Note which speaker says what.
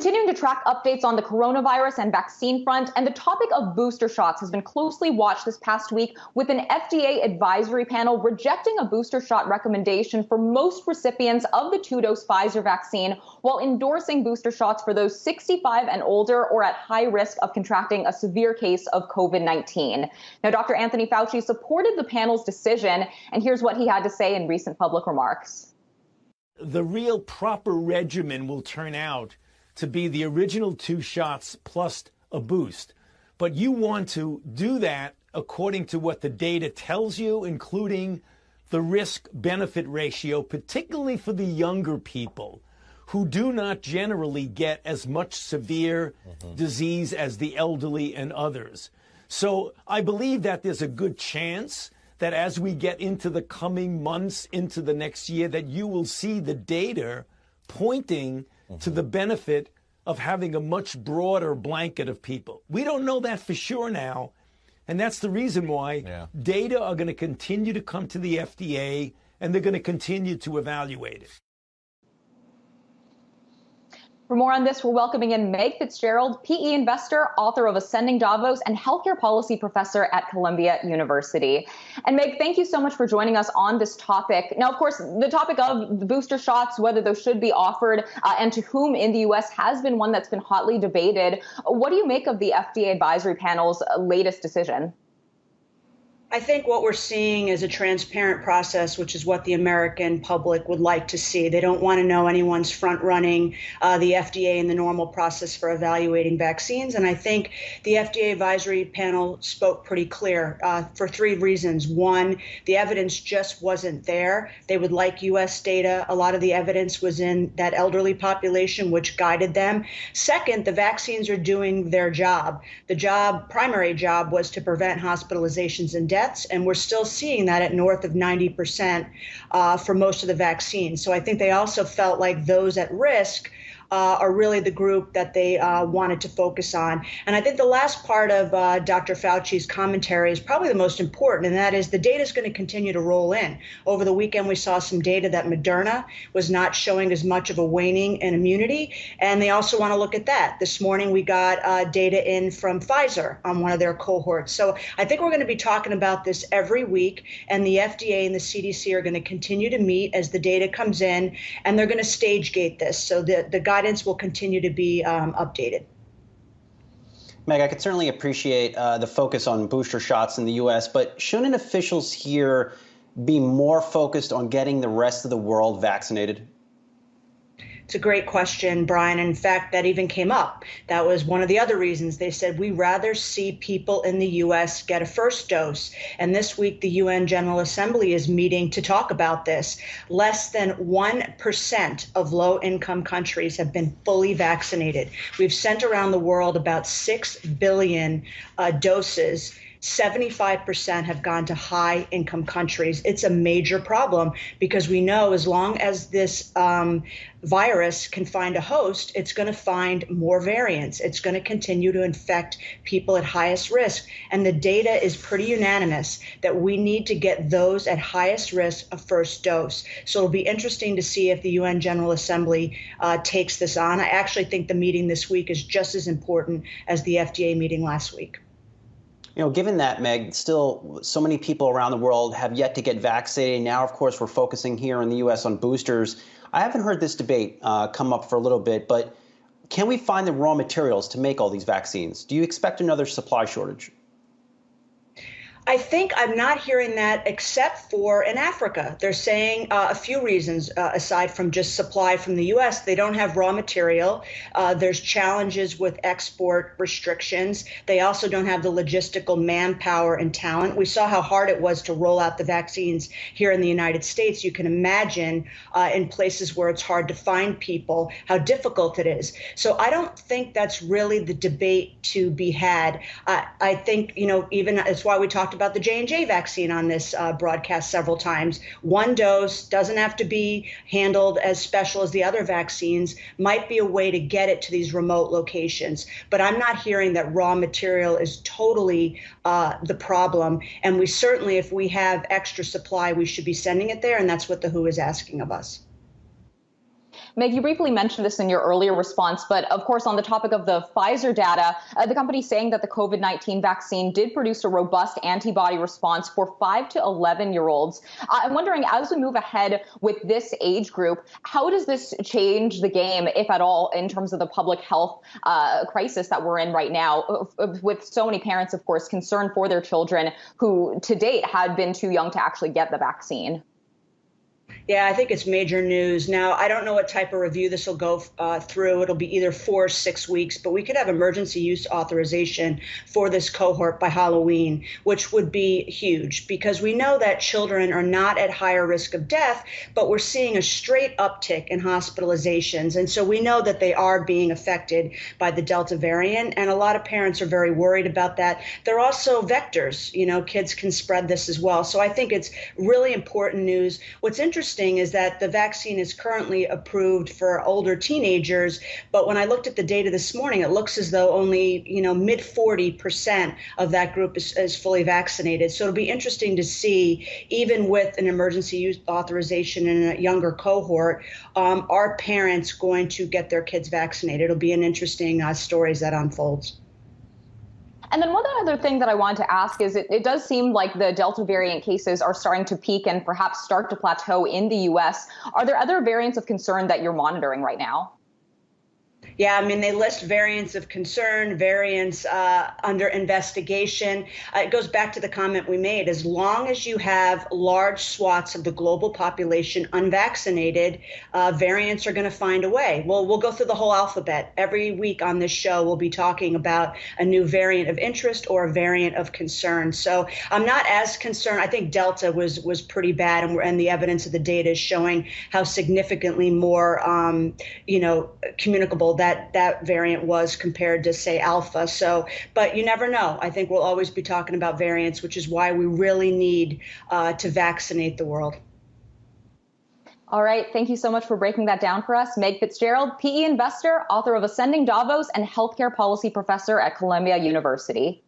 Speaker 1: continuing to track updates on the coronavirus and vaccine front, and the topic of booster shots has been closely watched this past week, with an FDA advisory panel rejecting a booster shot recommendation for most recipients of the 2-dose Pfizer vaccine, while endorsing booster shots for those 65 and older or at high risk of contracting a severe case of COVID-19. Now, Dr. Anthony Fauci supported the panel's decision, and here's what he had to say in recent public remarks.
Speaker 2: The real proper regimen will turn out to be the original 2 shots plus a boost. But you want to do that according to what the data tells you, including the risk-benefit ratio, particularly for the younger people who do not generally get as much severe disease as the elderly and others. So I believe that there's a good chance that as we get into the coming months, into the next year, that you will see the data pointing to the benefit of having a much broader blanket of people. We don't know that for sure now, and that's the reason why data are going to continue to come to the FDA, and they're going to continue to evaluate it.
Speaker 1: For more on this, we're welcoming in Meg Fitzgerald, PE investor, author of Ascending Davos, and healthcare policy professor at Columbia University. And Meg, thank you so much for joining us on this topic. Now, of course, the topic of the booster shots, whether those should be offered and to whom in the U.S. has been one that's been hotly debated. What do you make of the FDA advisory panel's latest decision?
Speaker 3: I think what we're seeing is a transparent process, which is what the American public would like to see. They don't want to know anyone's front-running the FDA in the normal process for evaluating vaccines. And I think the FDA advisory panel spoke pretty clear for 3 reasons. One, the evidence just wasn't there. They would like U.S. data. A lot of the evidence was in that elderly population, which guided them. Second, the vaccines are doing their job. The primary job was to prevent hospitalizations and deaths, and we're still seeing that at north of 90% for most of the vaccines. So I think they also felt like those at risk are really the group that they wanted to focus on. And I think the last part of Dr. Fauci's commentary is probably the most important, and that is the data is going to continue to roll in. Over the weekend, we saw some data that Moderna was not showing as much of a waning in immunity, and they also want to look at that. This morning, we got data in from Pfizer on one of their cohorts. So I think we're going to be talking about this every week, and the FDA and the CDC are going to continue to meet as the data comes in, and they're going to stage gate this. So the guidance will continue to be updated.
Speaker 4: Meg, I could certainly appreciate the focus on booster shots in the U.S., but shouldn't officials here be more focused on getting the rest of the world vaccinated?
Speaker 3: It's a great question, Brian. In fact, that even came up. That was one of the other reasons. They said, we rather see people in the U.S. get a first dose. And this week, the UN General Assembly is meeting to talk about this. Less than 1% of low-income countries have been fully vaccinated. We've sent around the world about 6 billion doses. 75% have gone to high income countries. It's a major problem because we know as long as this virus can find a host, it's going to find more variants. It's going to continue to infect people at highest risk. And the data is pretty unanimous that we need to get those at highest risk a first dose. So it'll be interesting to see if the UN General Assembly takes this on. I actually think the meeting this week is just as important as the FDA meeting last week.
Speaker 4: You know, given that, Meg, still so many people around the world have yet to get vaccinated. Now, of course, we're focusing here in the U.S. on boosters. I haven't heard this debate come up for a little bit, but can we find the raw materials to make all these vaccines? Do you expect another supply shortage?
Speaker 3: I think I'm not hearing that except for in Africa. They're saying a few reasons aside from just supply from the U.S. They don't have raw material. There's challenges with export restrictions. They also don't have the logistical manpower and talent. We saw how hard it was to roll out the vaccines here in the United States. You can imagine in places where it's hard to find people, how difficult it is. So I don't think that's really the debate to be had. I think, you know, even that's why we talked about the J&J vaccine on this broadcast several times. One dose doesn't have to be handled as special as the other vaccines, might be a way to get it to these remote locations. But I'm not hearing that raw material is totally the problem. And we certainly, if we have extra supply, we should be sending it there. And that's what the WHO is asking of us.
Speaker 1: Meg, you briefly mentioned this in your earlier response, but of course, on the topic of the Pfizer data, the company saying that the COVID-19 vaccine did produce a robust antibody response for 5 to 11-year-olds. I'm wondering, as we move ahead with this age group, how does this change the game, if at all, in terms of the public health crisis that we're in right now, with so many parents, of course, concerned for their children who to date had been too young to actually get the vaccine?
Speaker 3: Yeah, I think it's major news. Now, I don't know what type of review this will go through. It'll be either 4 or 6 weeks, but we could have emergency use authorization for this cohort by Halloween, which would be huge because we know that children are not at higher risk of death, but we're seeing a straight uptick in hospitalizations. And so we know that they are being affected by the Delta variant. And a lot of parents are very worried about that. They're also vectors. You know, kids can spread this as well. So I think it's really important news. What's interesting is that the vaccine is currently approved for older teenagers, but when I looked at the data this morning, it looks as though only mid 40% of that group is fully vaccinated. So it'll be interesting to see, even with an emergency use authorization in a younger cohort, are parents going to get their kids vaccinated? It'll be an interesting story as that unfolds.
Speaker 1: And then one other thing that I wanted to ask is it does seem like the Delta variant cases are starting to peak and perhaps start to plateau in the U.S. Are there other variants of concern that you're monitoring right now?
Speaker 3: Yeah, I mean, they list variants of concern, variants under investigation. It goes back to the comment we made. As long as you have large swaths of the global population unvaccinated, variants are going to find a way. Well, we'll go through the whole alphabet. Every week on this show, we'll be talking about a new variant of interest or a variant of concern. So I'm not as concerned. I think Delta was pretty bad, and the evidence of the data is showing how significantly more, communicable that variant was compared to, say, Alpha. So, but you never know. I think we'll always be talking about variants, which is why we really need to vaccinate the world.
Speaker 1: All right. Thank you so much for breaking that down for us. Meg Fitzgerald, PE investor, author of Ascending Davos, and healthcare policy professor at Columbia University.